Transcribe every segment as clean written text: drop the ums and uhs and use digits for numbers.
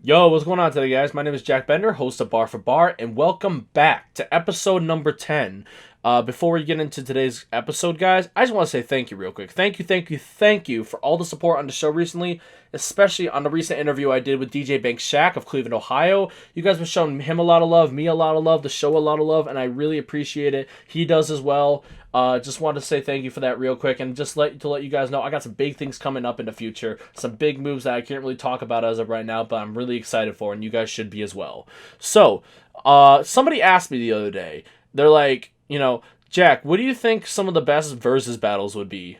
Yo, what's going on today, guys? My name is Jack Bender, host of Bar4Bar, and welcome back to episode number 10. Before we get into today's episode, guys, I just want to say thank you real quick. Thank you for all the support on the show recently, especially on the recent interview I did with DJ Bank Shack of Cleveland, Ohio. You guys have shown him a lot of love, me a lot of love, the show a lot of love, and I really appreciate it. He does as well. Just wanted to say thank you for that real quick, and just let you guys know I got some big things coming up in the future, some big moves that I can't really talk about as of right now, but I'm really excited for, and you guys should be as well. So, somebody asked me the other day, they're like, Jack, what do you think some of the best Verzuz battles would be?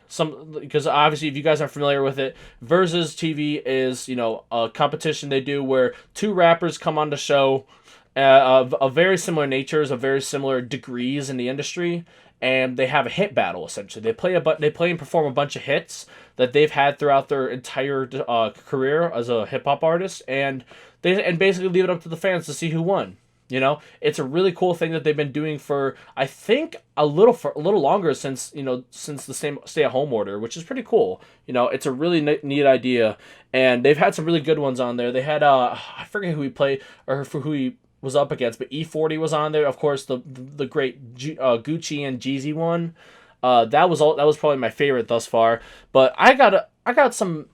Because obviously, if you guys aren't familiar with it, Verzuz TV is, a competition they do where two rappers come on the show of very similar natures, of very similar degrees in the industry, and they have a hit battle essentially. They play and perform a bunch of hits that they've had throughout their entire career as a hip hop artist, and basically leave it up to the fans to see who won. It's a really cool thing that they've been doing for, I think, a little longer since the same stay-at-home order, which is pretty cool. It's a really neat idea, and they've had some really good ones on there. They had I forget who he played or for who he was up against, but E40 was on there. Of course, the great Gucci and Jeezy one. That was probably my favorite thus far. But I got some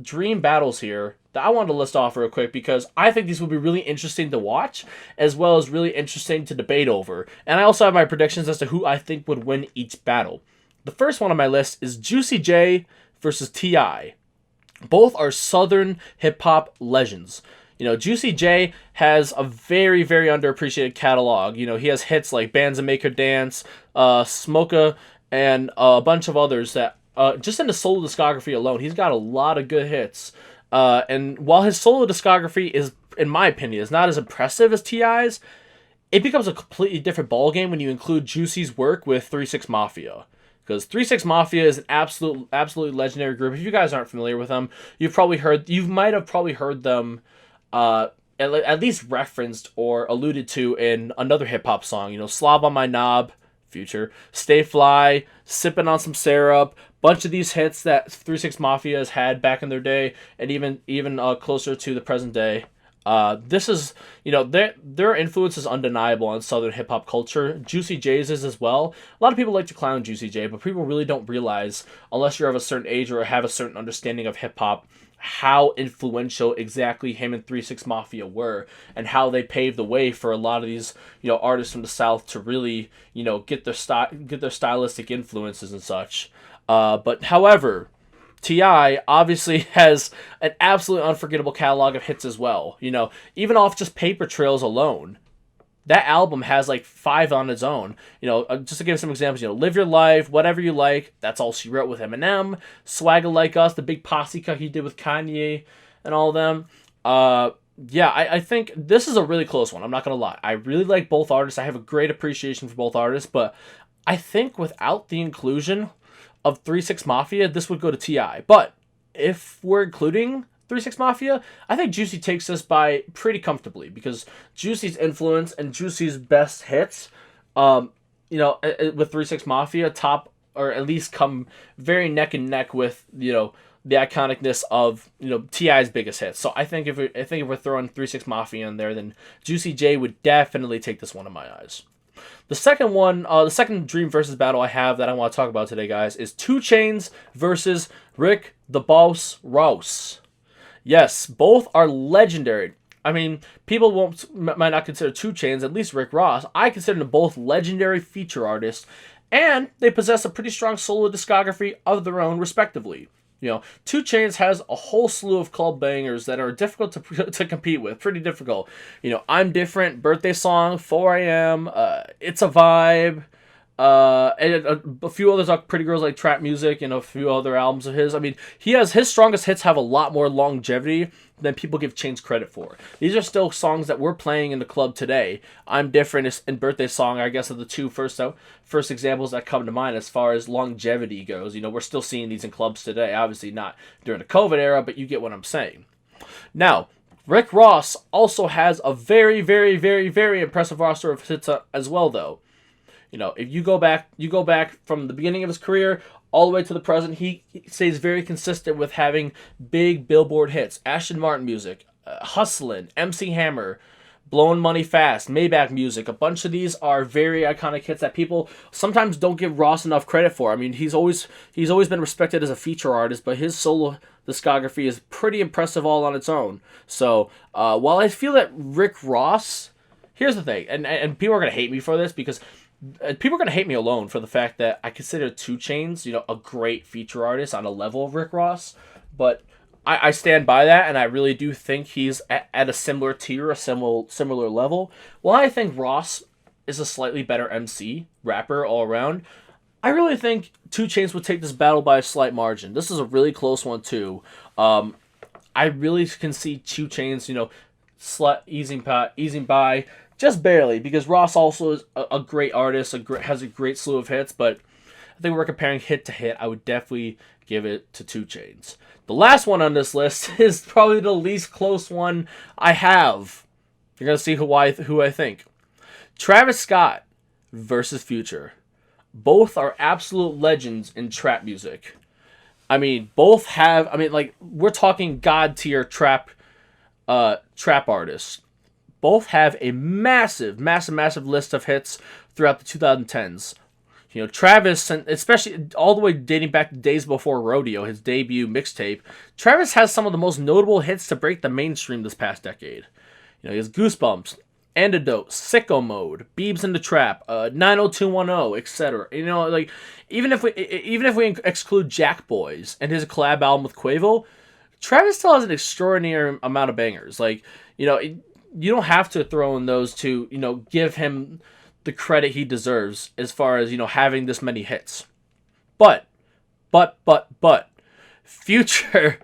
dream battles here that I wanted to list off real quick because I think these would be really interesting to watch as well as really interesting to debate over. And I also have my predictions as to who I think would win each battle. The first one on my list is Juicy J versus T.I. Both are Southern hip-hop legends. Juicy J has a very, very underappreciated catalog. He has hits like Bands and Make Her Dance, Smoka, and a bunch of others that, just in the solo discography alone, he's got a lot of good hits. And while his solo discography is, in my opinion, is not as impressive as T.I.'s, it becomes a completely different ballgame when you include Juicy's work with 3 6 Mafia. Because 3 6 Mafia is an absolutely legendary group. If you guys aren't familiar with them, you might have probably heard them at least referenced or alluded to in another hip-hop song. Slob on My Knob, Future, Stay Fly, Sippin' on Some Syrup, bunch of these hits that 3 6 Mafia has had back in their day, and even closer to the present day. This is, their influence is undeniable on Southern hip-hop culture. Juicy J's is as well. A lot of people like to clown Juicy J, but people really don't realize, unless you're of a certain age or have a certain understanding of hip-hop, how influential exactly him and 3 6 Mafia were, and how they paved the way for a lot of these artists from the South to really get their stylistic influences and such. But however, T.I. obviously has an absolutely unforgettable catalog of hits as well. Even off just Paper Trails alone, that album has like 5 on its own. Just to give some examples, Live Your Life, Whatever You Like, That's All She Wrote with Eminem, Swagger Like Us, the big posse cut he did with Kanye, and all of them. I think this is a really close one. I'm not going to lie. I really like both artists. I have a great appreciation for both artists, but I think without the inclusion of 3 6 Mafia, this would go to T.I. But if we're including 3 6 Mafia, I think Juicy takes this by pretty comfortably because Juicy's influence and Juicy's best hits, with 3 6 Mafia top, or at least come very neck and neck with, the iconicness of, T.I.'s biggest hits. So I think if we're throwing 3 6 Mafia in there, then Juicy J would definitely take this one in my eyes. The second one, the second Dream versus battle I have that I want to talk about today, guys, is 2 Chainz versus Rick the Boss Ross. Yes, both are legendary. I mean, people might not consider 2 Chainz, at least Rick Ross. I consider them both legendary feature artists, and they possess a pretty strong solo discography of their own, respectively. 2 Chainz has a whole slew of club bangers that are difficult to compete with, pretty difficult. I'm Different, Birthday Song, 4 a.m., It's a Vibe, and a few others are Pretty Girls Like Trap Music, and a few other albums of his. I mean, his strongest hits have a lot more longevity than people give Chainz credit for. These are still songs that we're playing in the club today. I'm Different and Birthday Song, I guess, are the two first examples that come to mind as far as longevity goes. We're still seeing these in clubs today. Obviously not during the COVID era, but you get what I'm saying. Now, Rick Ross also has a very, very, very, very impressive roster of hits as well, though. If you go back from the beginning of his career all the way to the present, he stays very consistent with having big Billboard hits. Ashton Martin music, Hustlin', MC Hammer, Blowing Money Fast, Maybach Music. A bunch of these are very iconic hits that people sometimes don't give Ross enough credit for. I mean, he's always been respected as a feature artist, but his solo discography is pretty impressive all on its own. So while I feel that Rick Ross, here's the thing, and people are gonna hate me for this because people are gonna hate me alone for the fact that I consider 2 Chainz, a great feature artist on a level of Rick Ross, but I stand by that, and I really do think he's at a similar tier, a similar level. While I think Ross is a slightly better MC, rapper all around, I really think 2 Chainz would take this battle by a slight margin. This is a really close one, too. I really can see 2 Chainz, easing by just barely, because Ross also is a great artist, has a great slew of hits, but I think we're comparing hit to hit. I would definitely give it to 2 Chainz. The last one on this list is probably the least close one I have. You're going to see who I think. Travis Scott versus Future. Both are absolute legends in trap music. I mean, both have, we're talking god tier trap artists. Both have a massive list of hits throughout the 2010s. Travis, and especially all the way dating back to days before Rodeo, his debut mixtape, Travis has some of the most notable hits to break the mainstream this past decade. He has Goosebumps, Antidote, Sicko Mode, Biebs in the Trap, 90210, etc. Even if we exclude Jack Boys and his collab album with Quavo, Travis still has an extraordinary amount of bangers. You don't have to throw in those to, give him the credit he deserves as far as, having this many hits. But, Future,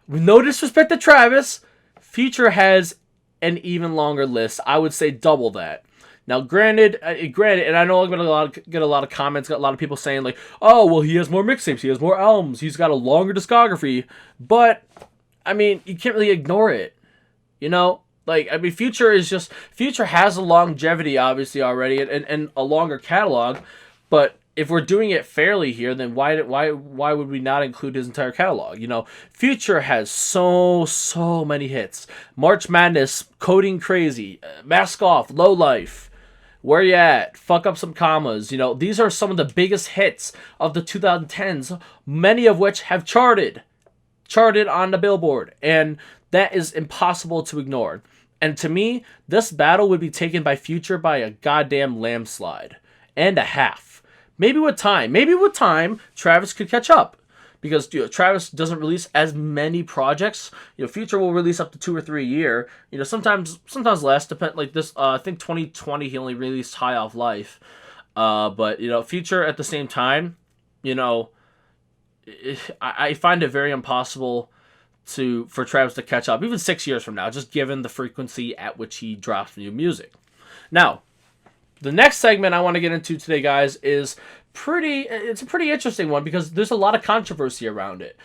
with no disrespect to Travis, Future has an even longer list. I would say double that. Now, granted, and I know I'm going to get a lot of comments, got a lot of people saying oh, well, he has more mixtapes, he has more albums, he's got a longer discography, but, you can't really ignore it, Future has a longevity, obviously, already, and a longer catalog, but if we're doing it fairly here, then why would we not include his entire catalog? Future has so many hits. March Madness, Coding Crazy, Mask Off, Low Life, Where You At, Fuck Up Some Commas. These are some of the biggest hits of the 2010s, many of which have charted on the Billboard, and that is impossible to ignore. And to me, this battle would be taken by Future by a goddamn landslide and a half. Maybe with time, Travis could catch up. Because Travis doesn't release as many projects. Future will release up to 2 or 3 a year. Sometimes less. Depend this. I think 2020 he only released High Off Life. But Future at the same time, I find it very impossible for Travis to catch up, even 6 years from now, just given the frequency at which he drops new music. Now, the next segment I want to get into today, guys, is it's a pretty interesting one because there's a lot of controversy around it.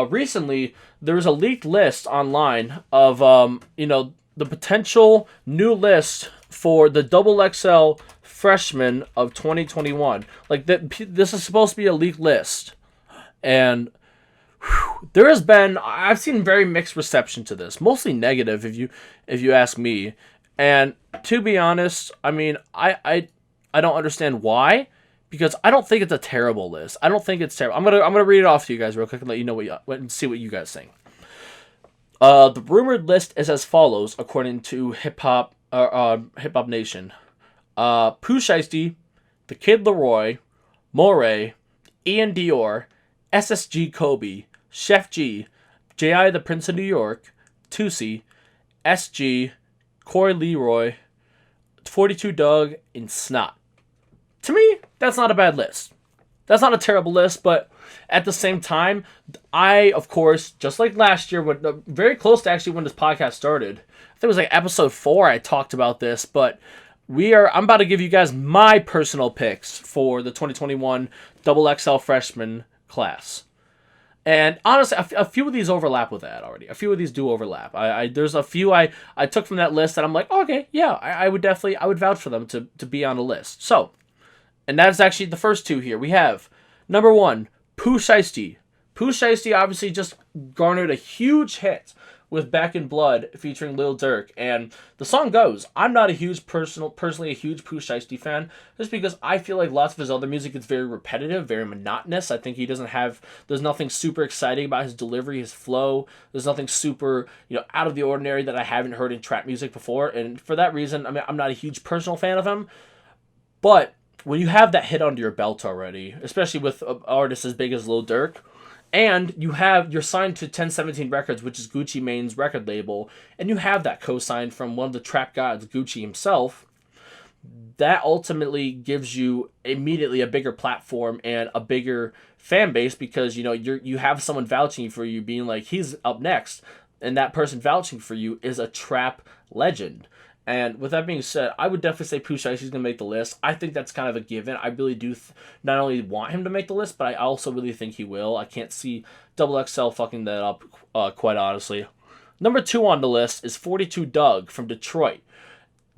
Recently, there was a leaked list online of the potential new list for the XXL Freshman of 2021. This is supposed to be a leaked list, and I've seen very mixed reception to this, mostly negative if you ask me. And to be honest, I don't understand why, because I don't think it's a terrible list. I don't think it's terrible. I'm gonna read it off to you guys real quick and let you know and see what you guys think. The rumored list is as follows, according to Hip Hop Nation. Pooh Shiesty, The Kid Leroy, Moray, Ian Dior, SSG Kobe, Chef G, J.I. the Prince of New York, Tusi, SG, Corey Leroy, 42 Doug, and Snot. To me, that's not a bad list. That's not a terrible list, but at the same time, I, of course, just like last year, very close to actually when this podcast started, I think it was episode 4 I talked about this, but I'm about to give you guys my personal picks for the 2021 XXL Freshman class. And honestly, a few of these overlap with that already. A few of these do overlap. There's a few I took from that list that I'm like, oh, okay, yeah, I would vouch for them to be on the list. So, and that's actually the first 2 here. We have number 1, Pooh Shiesty. Pooh Shiesty obviously just garnered a huge hit with Back in Blood featuring Lil Durk, and the song goes. I'm not a huge personally a huge Pooh Shiesty fan, just because I feel like lots of his other music is very repetitive, very monotonous. I think he doesn't have. There's nothing super exciting about his delivery, his flow. There's nothing super out of the ordinary that I haven't heard in trap music before, and for that reason, I mean, I'm not a huge personal fan of him, but when you have that hit under your belt already, especially with artists as big as Lil Durk, and you're signed to 1017 Records, which is Gucci Mane's record label, and you have that co-sign from one of the trap gods, Gucci himself, that ultimately gives you immediately a bigger platform and a bigger fan base, because you have someone vouching for you, being like, he's up next, and that person vouching for you is a trap legend. And with that being said, I would definitely say Pooh Shiesty's going to make the list. I think that's kind of a given. I really do not only want him to make the list, but I also really think he will. I can't see XXL fucking that up, quite honestly. Number 2 on the list is 42 Doug from Detroit.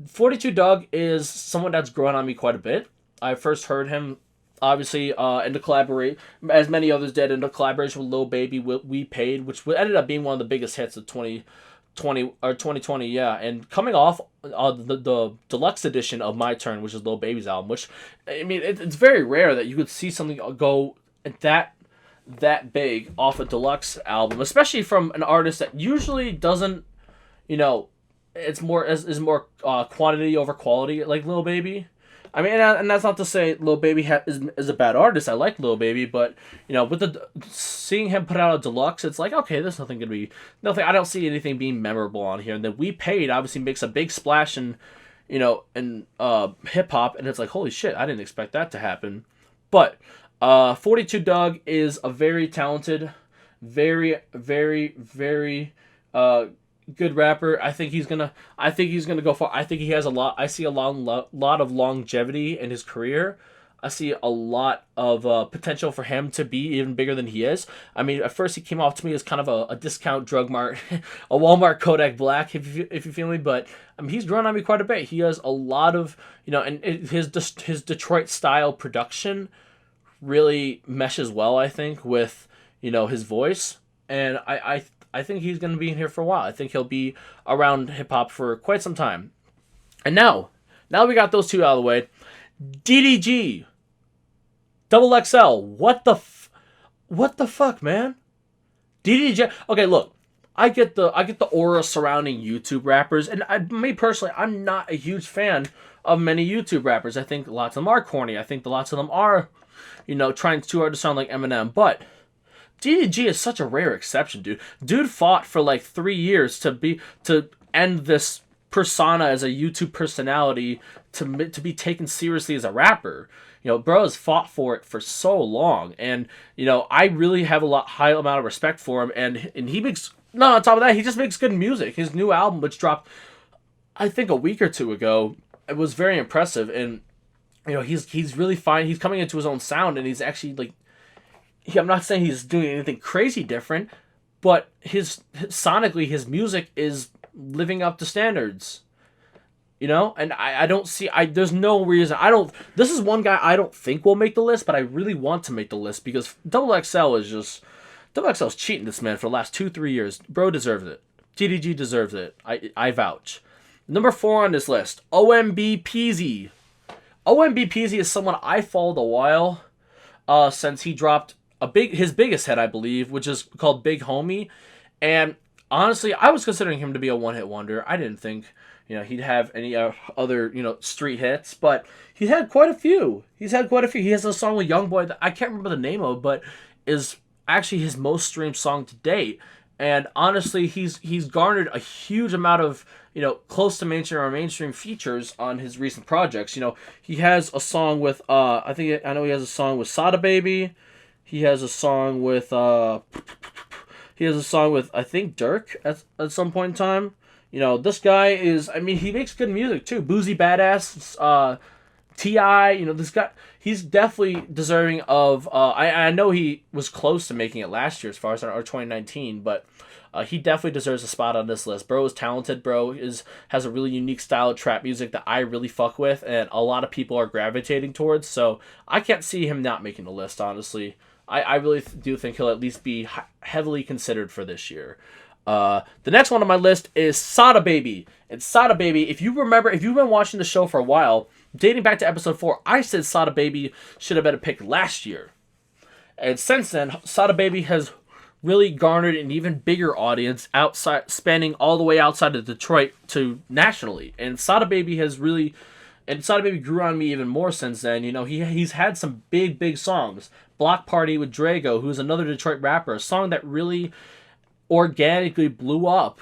42 Doug is someone that's grown on me quite a bit. I first heard him, obviously, in the collaborate, as many others did, in the collaboration with Lil Baby, We Paid, which ended up being one of the biggest hits of 2020, yeah, and coming off the deluxe edition of My Turn, which is Lil Baby's album, which, I mean, it's very rare that you could see something go that big off a deluxe album, especially from an artist that usually doesn't, it's more is more quantity over quality, like Lil Baby. I mean, and that's not to say Lil Baby is a bad artist. I like Lil Baby, but with seeing him put out a deluxe, it's like, okay, there's nothing. I don't see anything being memorable on here. And then We Paid obviously makes a big splash in hip hop, and it's like, holy shit, I didn't expect that to happen. But 42 Doug is a very talented, very, very, very good rapper. I think he's gonna go far. I think he has a lot. I see a lot of longevity in his career. I see a lot of potential for him to be even bigger than he is. I mean, at first he came off to me as kind of a discount drug mart, a Walmart Kodak Black, if you feel me. But I mean, he's grown on me quite a bit. He has a lot of and his Detroit style production really meshes well, I think, with his voice, and I think he's going to be in here for a while. I think he'll be around hip-hop for quite some time. And now we got those two out of the way. DDG. XXL. What the fuck, man? DDG. Okay, look. I get the aura surrounding YouTube rappers, and me personally, I'm not a huge fan of many YouTube rappers. I think lots of them are corny. I think lots of them are, trying too hard to sound like Eminem, but DDG is such a rare exception, dude. Dude fought for like 3 years to end this persona as a YouTube personality to be taken seriously as a rapper. Bro has fought for it for so long, and I really have high amount of respect for him. And he makes on top of that, he just makes good music. His new album, which dropped, I think, a week or two ago, it was very impressive. And he's really fine. He's coming into his own sound, and he's actually like. I'm not saying he's doing anything crazy different, but sonically, his music is living up to standards. And I don't see, there's no reason, this is one guy I don't think will make the list, but I really want to make the list, because XXL's cheating this man for the last 2-3 years. Bro deserves it. TDG deserves it. I vouch. Number 4 on this list, OMB Peasy. OMB Peasy is someone I followed a while, since he dropped his biggest hit, I believe, which is called Big Homie. And honestly, I was considering him to be a one-hit wonder. I didn't think, he'd have any other, street hits, but he's had quite a few. He has a song with Youngboy that I can't remember the name of, but is actually his most streamed song to date. And honestly, he's garnered a huge amount of, close to mainstream features on his recent projects. He has a song with, I know he has a song with Sada Baby. He has a song with I think Dirk at some point in time. This guy is, I mean, he makes good music too. Boozy Badass, T.I., this guy, he's definitely deserving of, I know he was close to making it last year as far as our 2019, but he definitely deserves a spot on this list. Bro is talented. Bro has a really unique style of trap music that I really fuck with, and a lot of people are gravitating towards, so I can't see him not making the list, honestly. I really do think he'll at least be heavily considered for this year. The next one on my list is Sada Baby. And Sada Baby, if you remember, if you've been watching the show for a while, dating back to episode 4, I said Sada Baby should have been a pick last year. And since then, Sada Baby has really garnered an even bigger audience outside, spanning all the way outside of Detroit to nationally. And Sada Baby grew on me even more since then. You know, he's had some big songs. Block Party with Drago, who's another Detroit rapper, a song that really organically blew up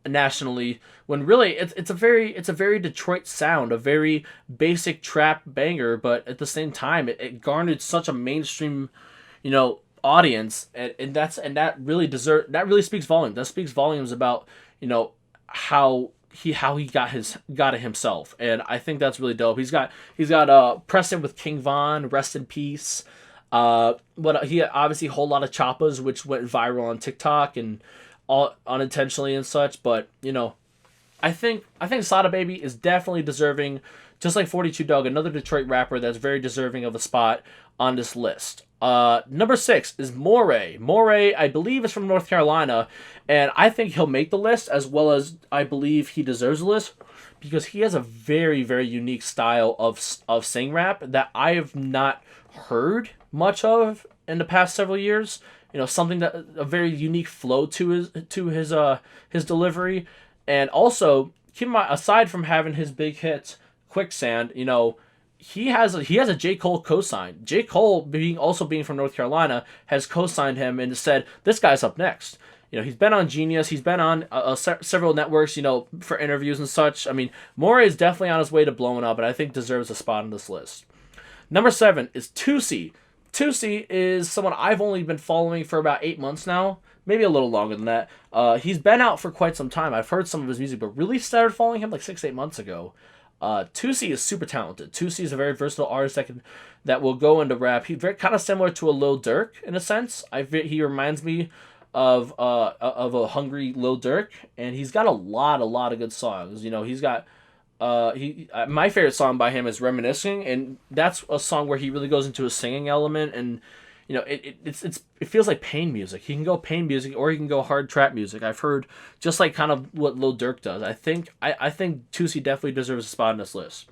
nationally, when really it's a very Detroit sound, a very basic trap banger, but at the same time it garnered such a mainstream, audience, and that really speaks volumes. That speaks volumes about, how he got it himself, and I think that's really dope. He's got Preston with King Von, rest in peace. But he obviously a whole lot of choppas, which went viral on TikTok and all unintentionally and such. But I think Sada Baby is definitely deserving, just like 42 Dugg, another Detroit rapper that's very deserving of a spot on this list. Number 6 is Moray. Moray, I believe, is from North Carolina, and I think he'll make the list, as well as I believe he deserves the list, because he has a very, very unique style of sing rap that I have not heard much of in the past several years. Something that a very unique flow to his delivery, and also keep in mind, aside from having his big hit Quicksand, he has a J. Cole cosign. J. Cole being from North Carolina has co-signed him and said this guy's up next. He's been on Genius. He's been on several networks, for interviews and such. I mean, Moray is definitely on his way to blowing up, and I think deserves a spot on this list. Number 7 is Toosii. Toosii is someone I've only been following for about 8 months now, maybe a little longer than that. He's been out for quite some time. I've heard some of his music, but really started following him like 6-8 months ago. Toosii is super talented. Toosii is a very versatile artist that will go into rap. He's very kind of similar to a Lil Durk in a sense. He reminds me of a hungry Lil Durk, and he's got a lot of good songs. He's got my favorite song by him is Reminiscing, and that's a song where he really goes into a singing element, and it feels like pain music. He can go pain music, or he can go hard trap music. I've heard just like kind of what Lil Durk does. I think Toosii definitely deserves a spot on this list.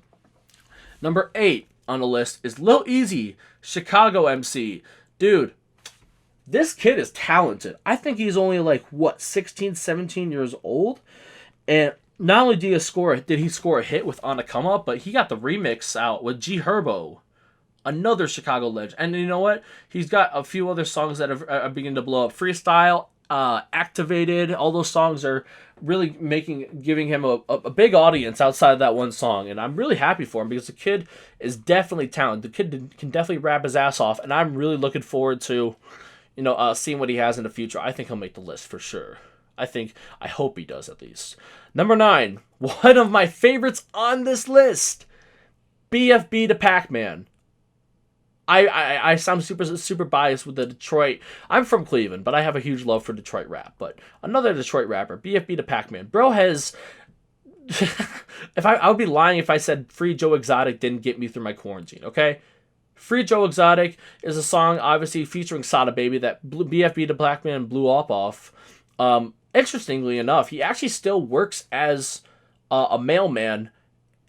Number 8 on the list is Lil Easy, Chicago MC. Dude, this kid is talented. I think he's only 16, 17 years old, and not only did he score a hit with On the Come Up, but he got the remix out with G Herbo, another Chicago legend. And you know what? He's got a few other songs that are beginning to blow up. Freestyle, Activated, all those songs are really giving him a big audience outside of that one song. And I'm really happy for him, because the kid is definitely talented. The kid can definitely rap his ass off, and I'm really looking forward to seeing what he has in the future. I think he'll make the list for sure. I hope he does, at least. Number 9, one of my favorites on this list, BFB the Pac-Man. I sound super biased with the Detroit. I'm from Cleveland, but I have a huge love for Detroit rap. But another Detroit rapper, BFB the Pac-Man. Bro has... I would be lying if I said Free Joe Exotic didn't get me through my quarantine, okay? Free Joe Exotic is a song, obviously, featuring Sada Baby that BFB the Pac-Man blew up off. Interestingly enough, he actually still works as a mailman.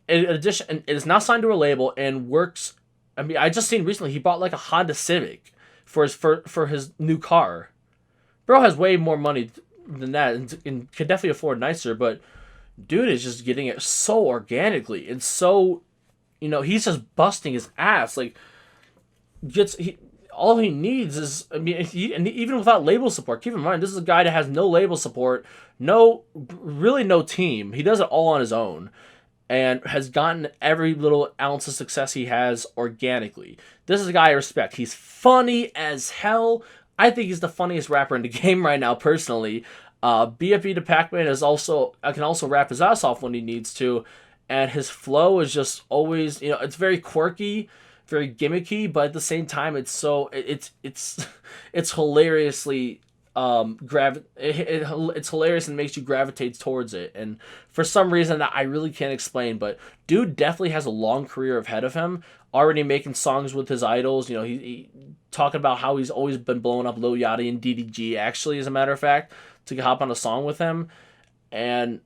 In addition, it is not signed to a label and works. I mean, I just seen recently he bought a Honda Civic for his new car. Bro has way more money than that and can definitely afford nicer, but dude is just getting it so organically and so, he's just busting his ass. All he needs is, and even without label support, keep in mind, this is a guy that has no label support, really no team. He does it all on his own, and has gotten every little ounce of success he has organically. This is a guy I respect. He's funny as hell. I think he's the funniest rapper in the game right now, personally. BFB the Pac-Man can also rap his ass off when he needs to, and his flow is just always, it's very quirky, very gimmicky, but at the same time, it's hilariously it's hilarious and makes you gravitate towards it. And for some reason that I really can't explain, but dude definitely has a long career ahead of him. Already making songs with his idols. You know, he talking about how he's always been blowing up Lil Yachty and DDG. Actually, as a matter of fact, to hop on a song with him, and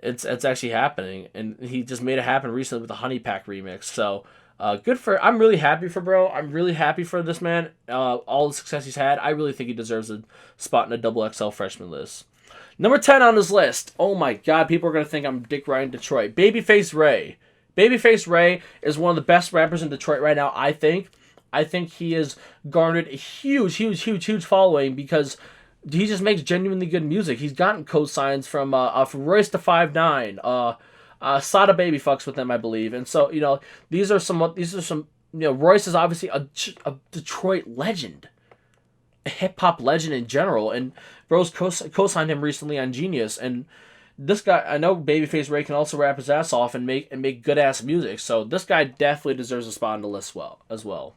it's actually happening. And he just made it happen recently with the Honey Pack remix. So. Good for. I'm really happy for bro. I'm really happy for this man. All the success he's had. I really think he deserves a spot in a XXL Freshman List. Number 10 on his list. Oh my God, people are gonna think I'm Dick Ryan Detroit. Babyface Ray. Babyface Ray is one of the best rappers in Detroit right now. I think. I think he has garnered a huge following because he just makes genuinely good music. He's gotten co-signs from Royce da 5'9". Sada Baby fucks with them, I believe, and so these are some. Royce is obviously a Detroit legend, a hip hop legend in general, and Rose co-signed him recently on Genius. And this guy, I know Babyface Ray can also rap his ass off and make good ass music. So this guy definitely deserves a spot on the list as well.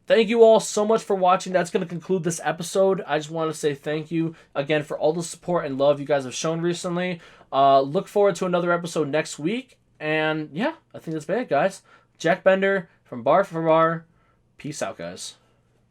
Thank you all so much for watching. That's going to conclude this episode. I just want to say thank you again for all the support and love you guys have shown recently. Look forward to another episode next week. And yeah, I think that's about it, guys. Jack Bender from Bar4Bar. Peace out, guys.